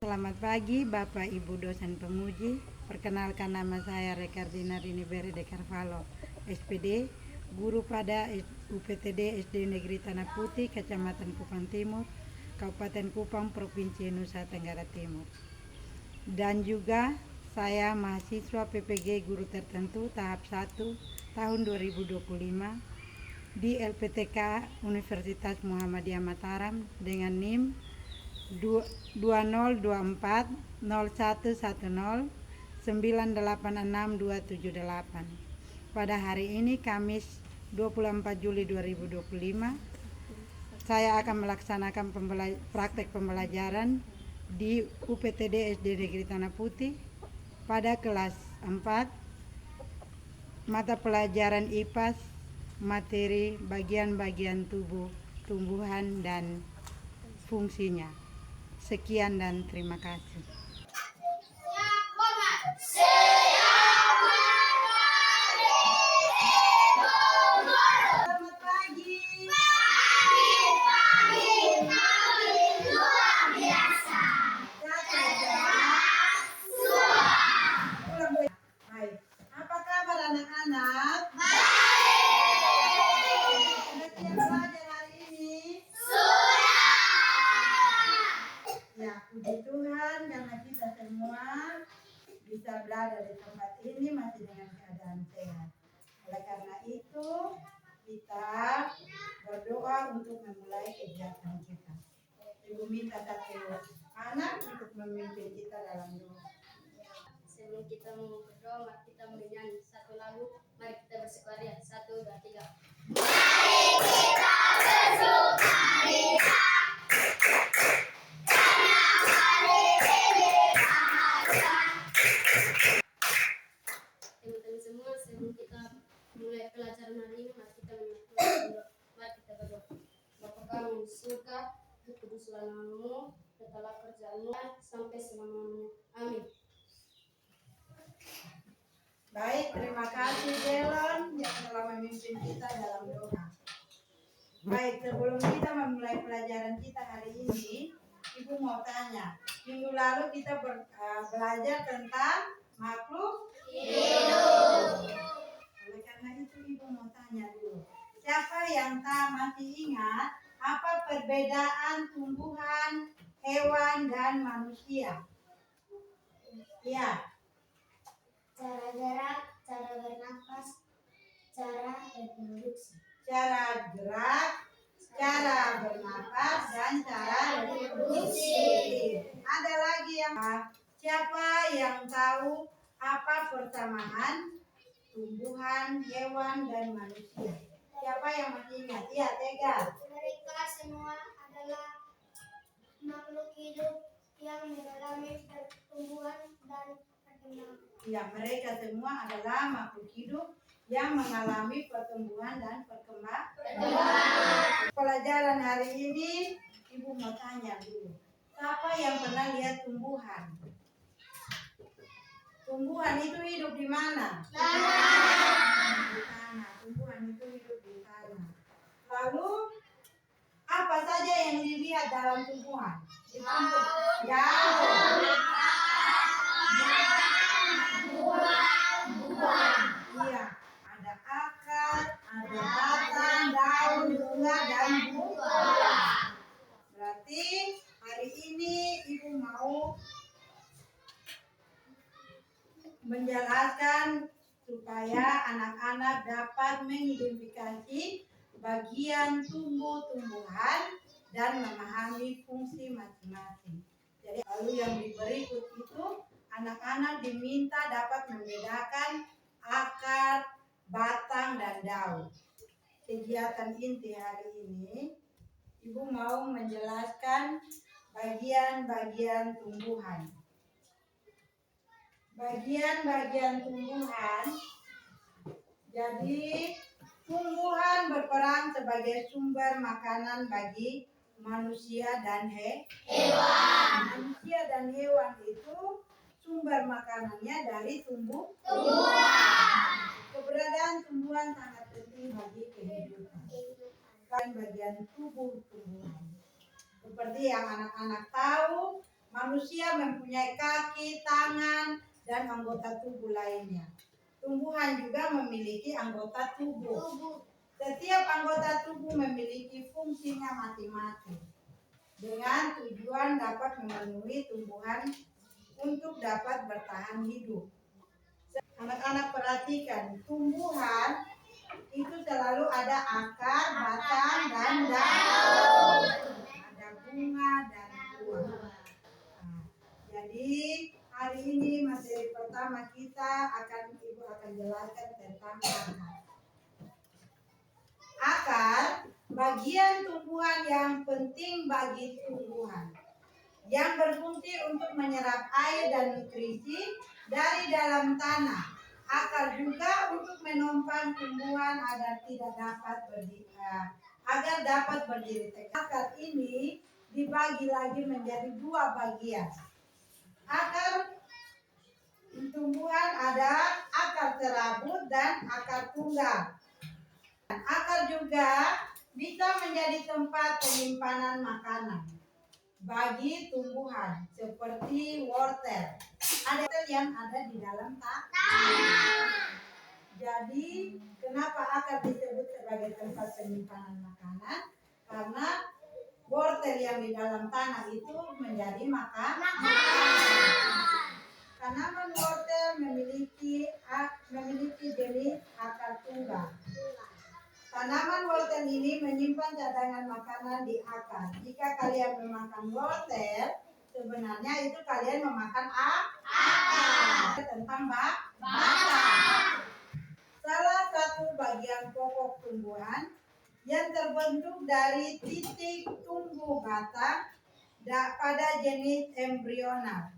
Selamat pagi Bapak Ibu dosen pemuji. Perkenalkan nama saya Rekardina Rini Bere de Carvalho, SPD, guru pada UPTD SD Negeri Tanah Putih, Kecamatan Kupang Timur, Kabupaten Kupang, Provinsi Nusa Tenggara Timur. Dan juga saya mahasiswa PPG Guru Tertentu tahap 1 tahun 2025 di LPTK Universitas Muhammadiyah Mataram dengan NIM 20240110986278. Pada hari ini Kamis 24 Juli 2025 saya akan melaksanakan praktek pembelajaran di UPTD SD Negeri Tanah Putih pada kelas 4 mata pelajaran IPAS materi bagian-bagian tubuh, tumbuhan dan fungsinya. Sekian dan terima kasih. Selamat pagi. Luar biasa. Baik. Apa kabar anak-anak? Sudah siap belajar hari ini? Ya, puji Tuhan karena kita semua bisa berada di tempat ini masih dengan keadaan sehat. Oleh karena itu, kita berdoa untuk memulai kegiatan kita. Ibu minta satu anak untuk memimpin kita dalam doa. Sebelum kita mau berdoa, mari kita menyanyi satu lagu. Mari kita bersukaria. 1, 2, 3. Teman-teman semua, sebelum kita mulai pelajaran hari ini, mari kita berdoa. Mari kita berdoa. Bapa kami di surga, dikuduslah namamu, tetaplah kerjaanmu sampai selama-lamanya. Amin. Baik, terima kasih Delon yang telah memimpin kita dalam doa. Baik, sebelum kita memulai pelajaran kita hari ini, Ibu mau tanya. Minggu lalu kita belajar tentang makhluk hidup. Oleh karena itu Ibu mau tanya dulu. Siapa yang masih ingat apa perbedaan tumbuhan, hewan, dan manusia? Ya. Cara gerak, cara bernafas, cara reproduksi. Cara gerak, cara bernafas, dan cara reproduksi. Ada lagi yang siapa yang tahu apa persamaan tumbuhan, hewan, dan manusia? Siapa yang masih ingat? Ya, Tegar. Mereka semua adalah makhluk hidup yang mengalami pertumbuhan dan perkembangan. Ya, mereka semua adalah makhluk hidup yang mengalami pertumbuhan dan perkembangan. Pelajaran hari ini Ibu mau tanya dulu. Siapa yang pernah lihat tumbuhan? Tumbuhan itu hidup di mana? Di tanah. Tumbuhan itu hidup di tanah. Lalu apa saja yang dilihat dalam tumbuhan? Iya, ada akar, ada batang, daun, bunga, dan buah. Berarti hari ini Ibu mau menjelaskan supaya anak-anak dapat mengidentifikasi bagian tumbuh-tumbuhan dan memahami fungsi masing-masing. Jadi lalu yang berikut itu anak-anak diminta dapat membedakan akar, batang, dan daun. Kegiatan inti hari ini Ibu mau menjelaskan bagian-bagian tumbuhan. Bagian-bagian tumbuhan. Jadi tumbuhan berperan sebagai sumber makanan bagi manusia dan hewan. Manusia dan hewan itu sumber makanannya dari tumbuhan. Keberadaan tumbuhan sangat penting bagi kehidupan. Bagian tubuh tumbuhan. Seperti yang anak-anak tahu, Manusia mempunyai kaki, tangan, dan anggota tubuh lainnya. Tumbuhan juga memiliki anggota tubuh. Setiap anggota tubuh memiliki fungsinya masing-masing dengan tujuan dapat memenuhi tumbuhan untuk dapat bertahan hidup. Anak-anak perhatikan, tumbuhan itu selalu ada akar, batang, dan daun. Ada bunga dan buah. Nah, jadi hari ini materi pertama kita Ibu akan jelaskan tentang akar. Akar bagian tumbuhan yang penting bagi tumbuhan yang berfungsi untuk menyerap air dan nutrisi dari dalam tanah. Akar juga untuk menopang tumbuhan agar dapat berdiri tegak. Akar ini dibagi lagi menjadi dua bagian. Akar tumbuhan ada akar serabut dan akar tunggal. Akar juga bisa menjadi tempat penyimpanan makanan bagi tumbuhan seperti wortel. Ada yang ada di dalam tanah. Jadi kenapa akar disebut sebagai tempat penyimpanan makanan? Karena wortel yang di dalam tanah itu menjadi makanan. Tanaman wortel memiliki jenis akar tunggal. Tanaman wortel ini menyimpan cadangan makanan di akar. Jika kalian memakan wortel, sebenarnya itu kalian memakan akar. Tentang batang. Salah satu bagian pokok tumbuhan yang terbentuk dari titik tumbuh batang pada jenis embrional.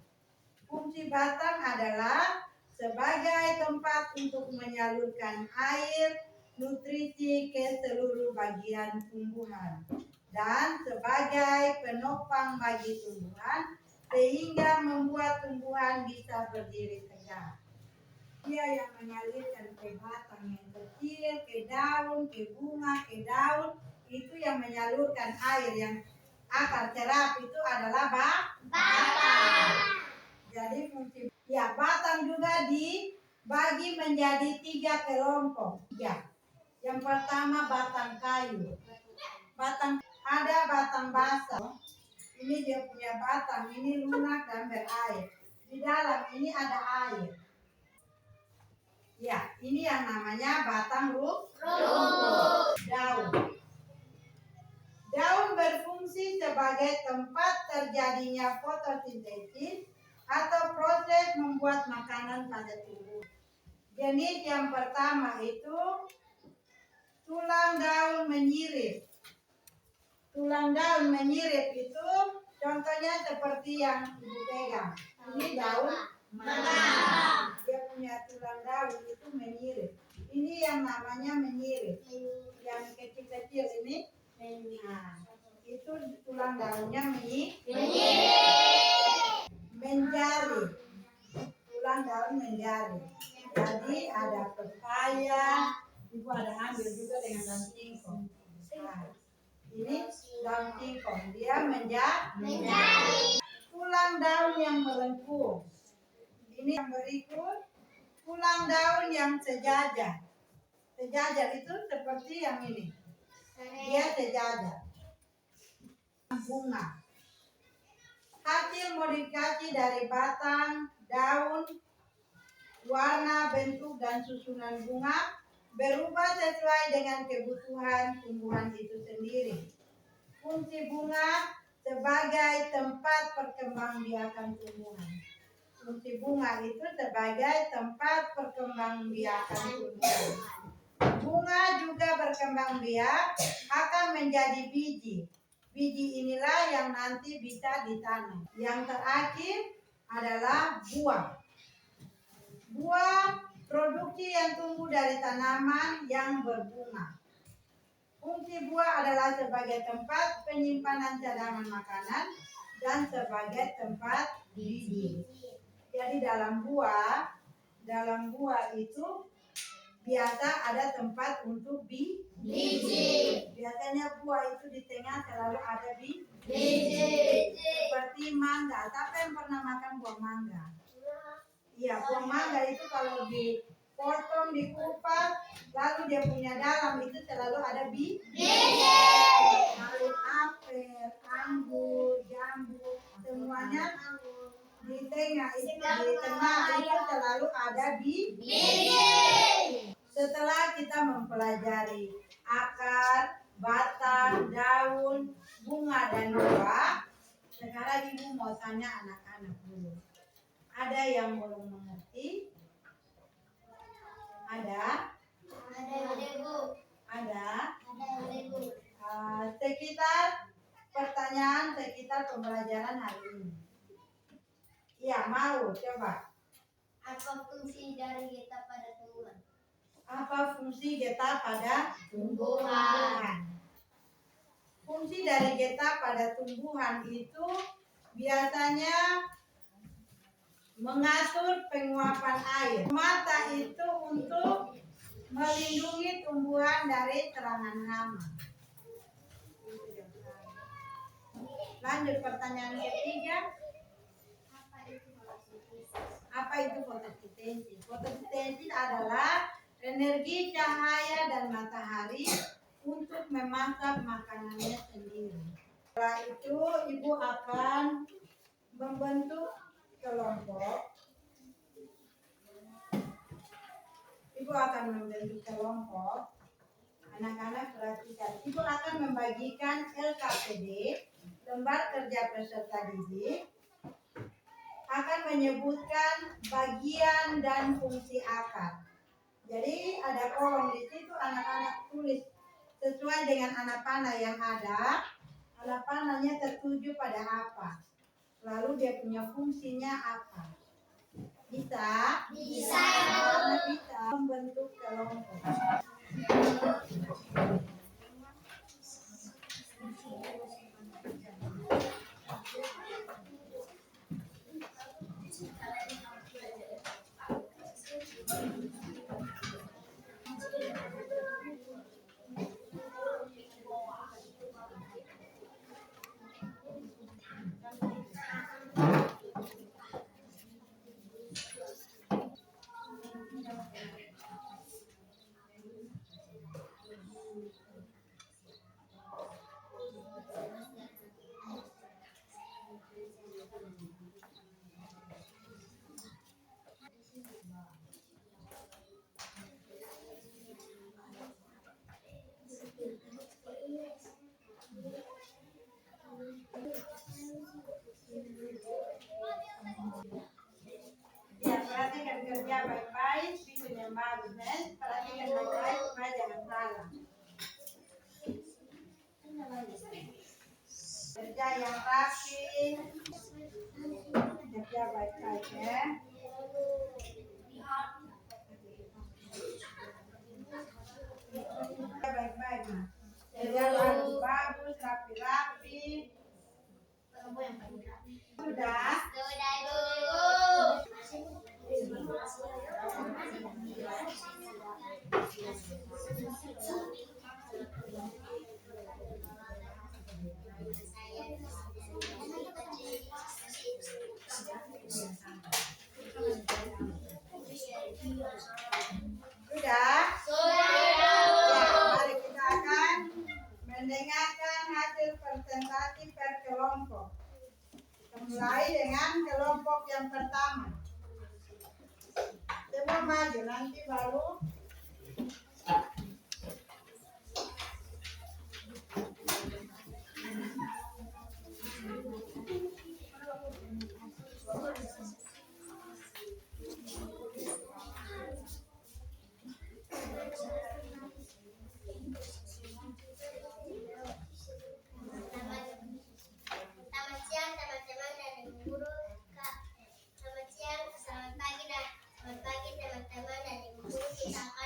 Fungsi batang adalah sebagai tempat untuk menyalurkan air, nutrisi ke seluruh bagian tumbuhan dan sebagai penopang bagi tumbuhan sehingga membuat tumbuhan bisa berdiri tegak. Dia yang mengalirkan ke batang yang kecil, ke daun, ke bunga, ke daun, itu yang menyalurkan air. Yang akar serap itu adalah batang. Jadi fungsi batang juga dibagi menjadi 3 kelompok. Yang pertama batang kayu. Ada batang basah. Ini dia punya batang, ini lunak dan berair. Di dalam ini ada air. Ya, ini yang namanya batang rumput. Daun berfungsi sebagai tempat terjadinya fotosintesis atau proses membuat makanan pada tubuh. Jenis yang pertama itu tulang daun menyirip. Tulang daun menyirip itu contohnya seperti yang Ibu pegang. Ini daun mangga. Dia punya tulang daun itu menyirip. Ini yang namanya menyirip. Yang kecil-kecil ini, nah, itu tulang daunnya menjari. Tulang daun menjari. Jadi ada pepaya. Ibu ada ambil juga dengan daun singkong. Nah, ini daun singkong, dia menjadi. Tulang daun yang melengkung. Ini yang berikut, tulang daun yang sejajar. Sejajar itu seperti yang ini. Dia sejajar. Bunga. Hasil modifikasi dari batang, daun, warna, bentuk, dan susunan bunga berubah sesuai dengan kebutuhan tumbuhan itu sendiri. Fungsi bunga sebagai tempat perkembangbiakan tumbuhan. Fungsi bunga itu sebagai tempat perkembangbiakan tumbuhan. Bunga juga berkembang biak akan menjadi biji. Biji inilah yang nanti bisa ditanam. Yang terakhir adalah buah. Buah produksi yang tumbuh dari tanaman yang berbunga. Fungsi buah adalah sebagai tempat penyimpanan cadangan makanan dan sebagai tempat biji. Jadi dalam buah itu biasa ada tempat untuk biji. Biasanya buah itu di tengah selalu ada biji. Seperti mangga. Siapa yang pernah makan buah mangga? Iya, buah mangga itu kalau dipotong, dikupas, lalu dia punya dalam itu selalu ada biji. Lalu apel, anggur, jambu, semuanya di tengah itu selalu ada biji. Setelah kita mempelajari akar, batang, daun, bunga dan buah, sekarang ibu mau tanya anak-anak dulu. Ada yang belum mengerti? Ada? Ada? Sekitar pertanyaan sekitar pembelajaran hari ini. Iya, mau coba. Apa fungsi dari getah pada tumbuhan? Apa fungsi getah pada tumbuhan? Fungsi dari getah pada tumbuhan itu biasanya mengatur penguapan air. Mata itu untuk melindungi tumbuhan dari serangan hama. Lanjut pertanyaan ketiga. Apa itu fotosintesis? Fotosintesis adalah energi cahaya dan matahari untuk memasak makanannya sendiri. Setelah itu ibu akan membentuk kelompok. Anak-anak perhatikan. Ibu akan membagikan LKPD, lembar kerja peserta didik, akan menyebutkan bagian dan fungsi akar. Jadi ada kolom di situ, anak-anak tulis sesuai dengan anak panah yang ada. Anak panahnya tertuju pada apa? Lalu dia punya fungsinya apa? Bisa? Bisa. Bisa membentuk kelompok. Ya, perhatikan kerja baik-baik, bikin yang bagus, perhatikan baik-baik supaya jangan salah. Kerja yang rapi, kerja baik-baik ya. Kerja baik-baik, nah. Kerja bagus, rapi-rapi. Sudah? Sudah? Ya, mari kita akan mendengarkan hasil presentasi per kelompok. Kita mulai dengan kelompok yang pertama. Semua maju, nanti baru Selamat siang teman-teman dan ibu guru. Selamat siang, selamat pagi teman-teman dan ibu guru. Kita akan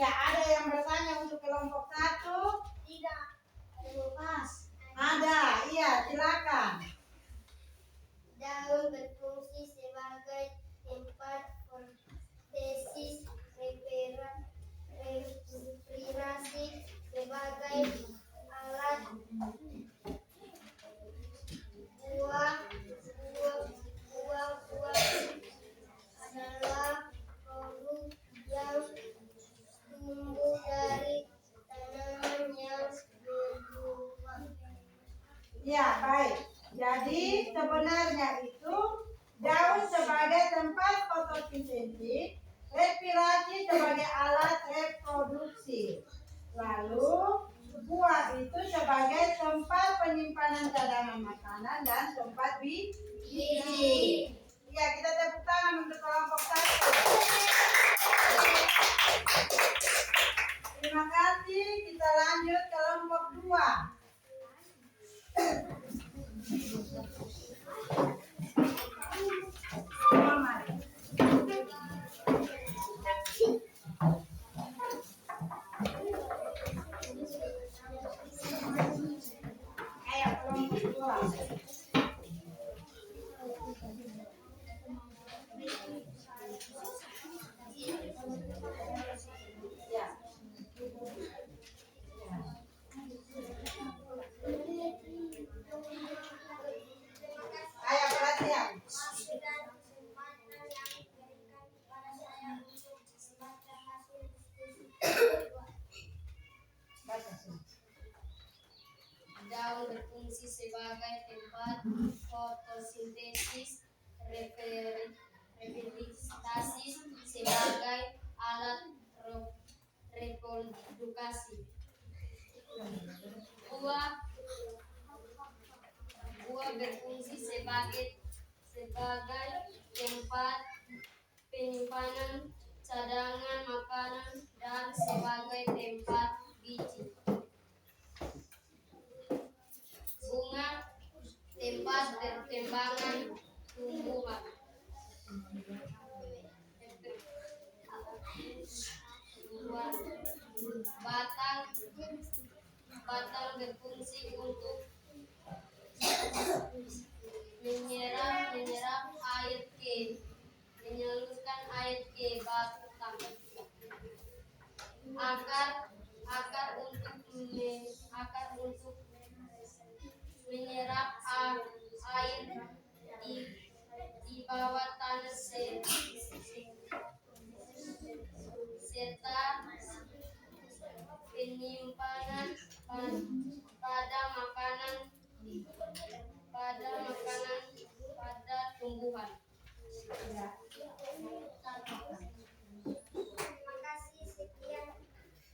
Ya, ada yang bertanya untuk kelompok 1? Tidak. Lepas. Ada, iya, silakan. Daun berfungsi sebagai tempat fotosintesis, respirasi, sebagai alat buah adalah produk yang tumbuh dari tanaman yang berbuah. Ya, baik. Jadi sebenarnya itu daun sebagai tempat fotosintesis, respirasi sebagai alat reproduksi. Lalu buah itu sebagai tempat penyimpanan cadangan makanan dan tempat biji. Ya, kita tepuk tangan untuk kelompok 1. Terima kasih. Kita lanjut kelompok 2. Ayo kelompok 2. Ya. Ayo perhatian. Daun berfungsi sebagai tempat fotosintesis, reprodukasi sebagai alat reproduksi. Buah berfungsi sebagai tempat penyimpanan cadangan makanan dan sebagai tempat biji. Bunga tempat perkembangan tumbuhan. Batang berfungsi untuk menyalurkan air ke batang. Akar untuk menyerap air di bawah tanah serta penyimpanan pada makanan pada tumbuhan. Terima kasih, sekian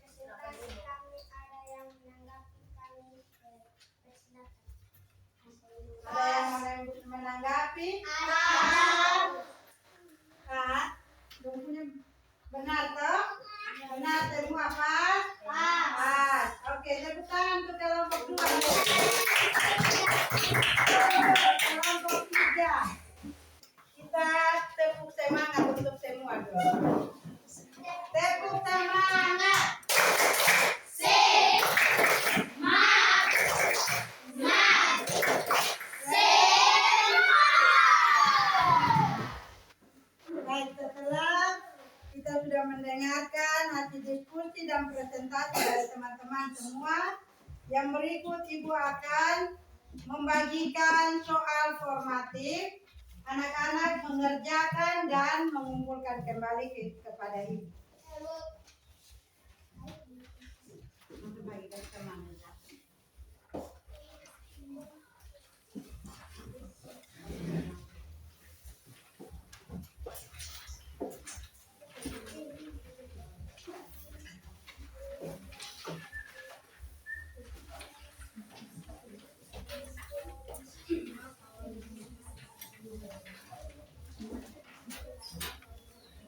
presentasi kami. Ada yang menanggapi kami? Ada yang menanggapi? Benar toh? Benar semua pas? Pas. Oke, tepuk tangan untuk kelompok 2. Kelompok 3. Kita tepuk semangat untuk semua dulu. Tepuk semangat. Baik, setelah kita sudah mendengarkan hasil diskusi dan presentasi dari teman-teman semua, yang berikut Ibu akan membagikan soal formatif. Anak-anak mengerjakan dan mengumpulkan kembali kepada Ibu. Untuk bagikan teman.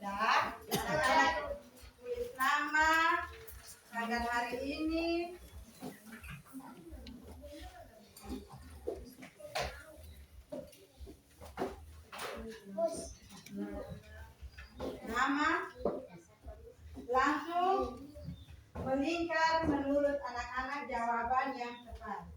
Dan anak-anak tulis nama, tanggal hari ini, nama, langsung melingkar menurut anak-anak jawaban yang tepat.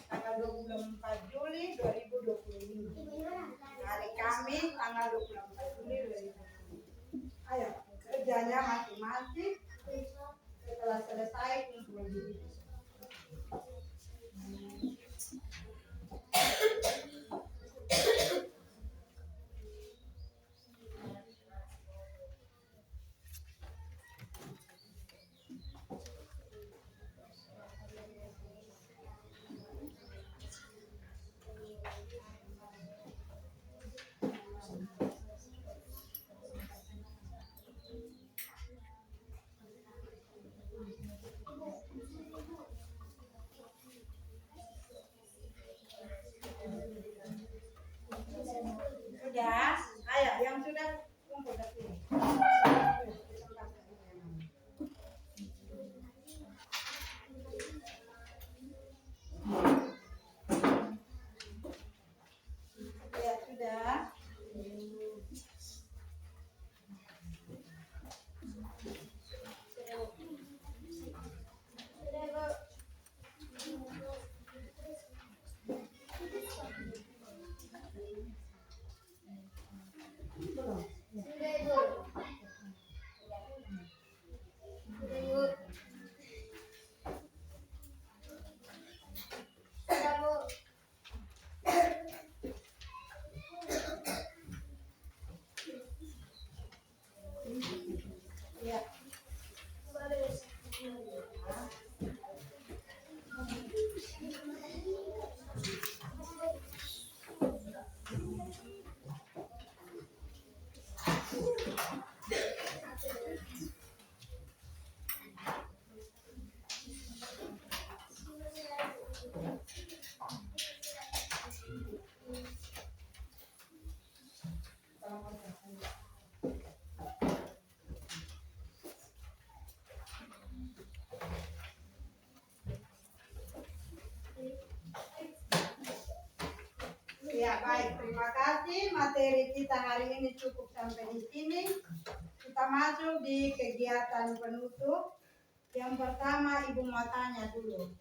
Tanggal 24 Juli 2025. Hari Kamis tanggal 24 Juli 2025. Ayo, kerjanya masing-masing. Setelah selesai kumpul diri. Sudah, ayo yang sudah kumpul ke sini. Ya sudah. Ya. Ya baik, terima kasih. Materi kita hari ini cukup sampai di sini. Kita masuk di kegiatan penutup. Yang pertama Ibu mau tanya dulu.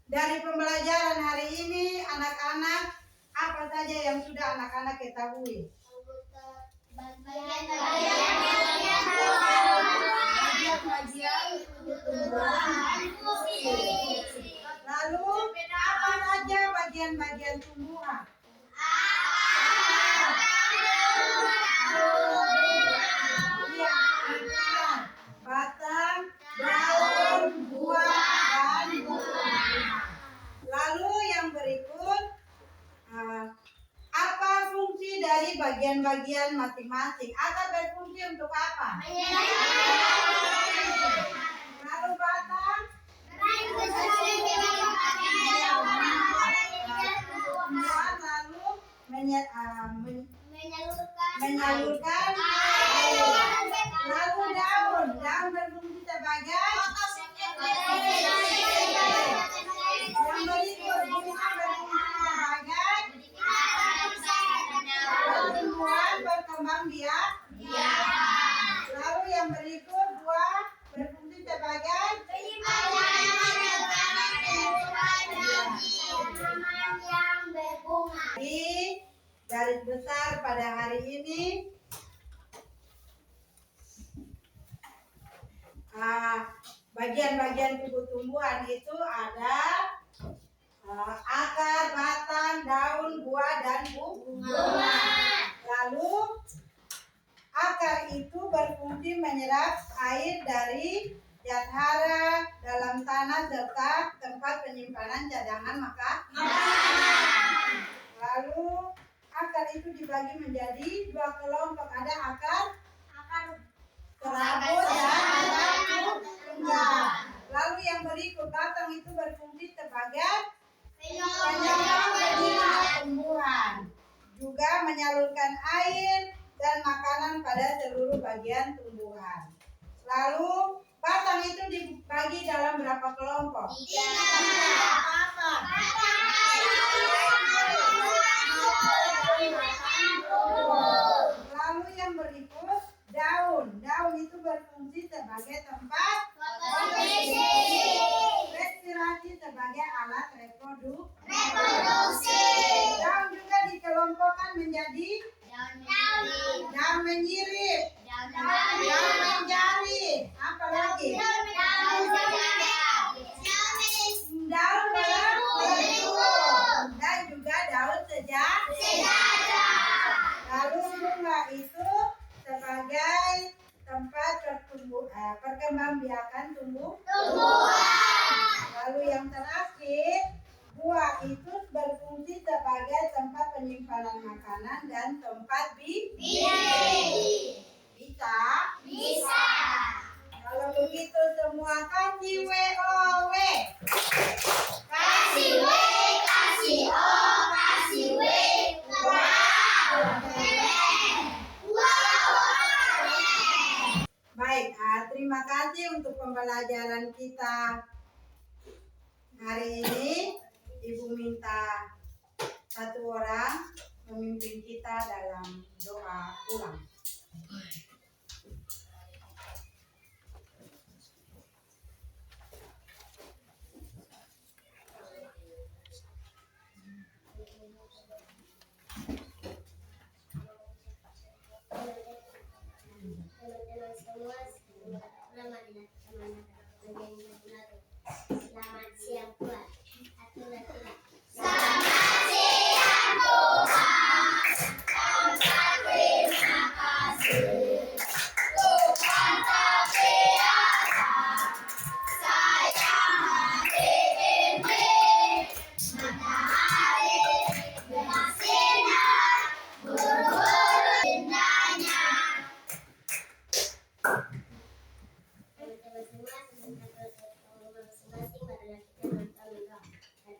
Dari pembelajaran hari ini anak-anak apa saja yang sudah anak-anak ketahui? Lalu apa saja bagian-bagian tumbuhan? Iya, batang, daun, buah, dan bunga. Lalu yang berikut, apa fungsi dari bagian-bagian masing-masing? Akar berfungsi untuk apa? Lalu batang? Lalu menyalurkan air. Lalu daun berfungsi sebagai yang berikut bunga berfungsi sebagai tumbuhan berkembang biak. Lalu yang berikut buah berfungsi sebagai di garis besar pada hari ini bagian-bagian tubuh tumbuhan itu ada akar, batang, daun, buah, dan bunga. Lalu akar itu berfungsi menyerap air dari zat hara dalam tanah serta tempat penyimpanan cadangan makanan. Lalu akar itu dibagi menjadi dua kelompok. Ada akar serabut dan akar tunggal. Lalu yang berikut batang itu berfungsi sebagai penyangga tumbuhan. tumbuhan, juga menyalurkan air dan makanan pada seluruh bagian tumbuhan. Lalu batang itu dibagi dalam berapa kelompok? 3. Apa? Lalu yang berikut daun. Daun itu berfungsi sebagai tempat respirasi sebagai alat reproduksi. Daun juga dikelompokkan menjadi daun menyirip, daun menjari, apa lagi? Daun berlimbung dan juga daun sejajar. Lalu bunga itu sebagai tempat perkembangbiakan tumbuhan. Lalu yang terakhir, buah itu berfungsi sebagai tempat penyimpanan makanan dan tempat Bisa. Kalau begitu semua kasih WOW. Kasih W, kasih O, kasih W. Baik, terima kasih untuk pembelajaran kita hari ini. Ibu minta satu orang memimpin kita dalam doa pulang. Selamat siang Tuhan.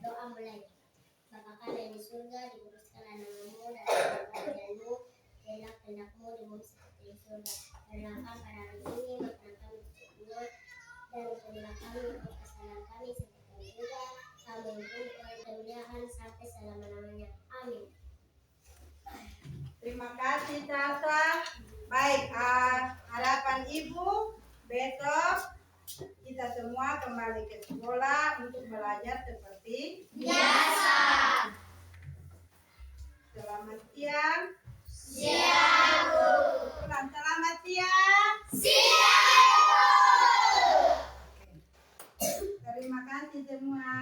Doa mulai. Bapa kami yang di surga, dikuduskanlah namamu, datanglah kerajaanmu, jadilah kehendakmu di bumi seperti di surga. Berilah pada hari ini makanan kami untuk minum, dan ampunilah kami untuk kesalahan kami seperti kami juga kami ampuni orang kemuliaan sampai selama-lamanya. Amin. Terima kasih Tata. Baik, harapan Ibu besok kita semua kembali ke sekolah untuk belajar seperti biasa. Selamat siang. Siang, Bu. Selamat siang. Siang. Terima kasih semua.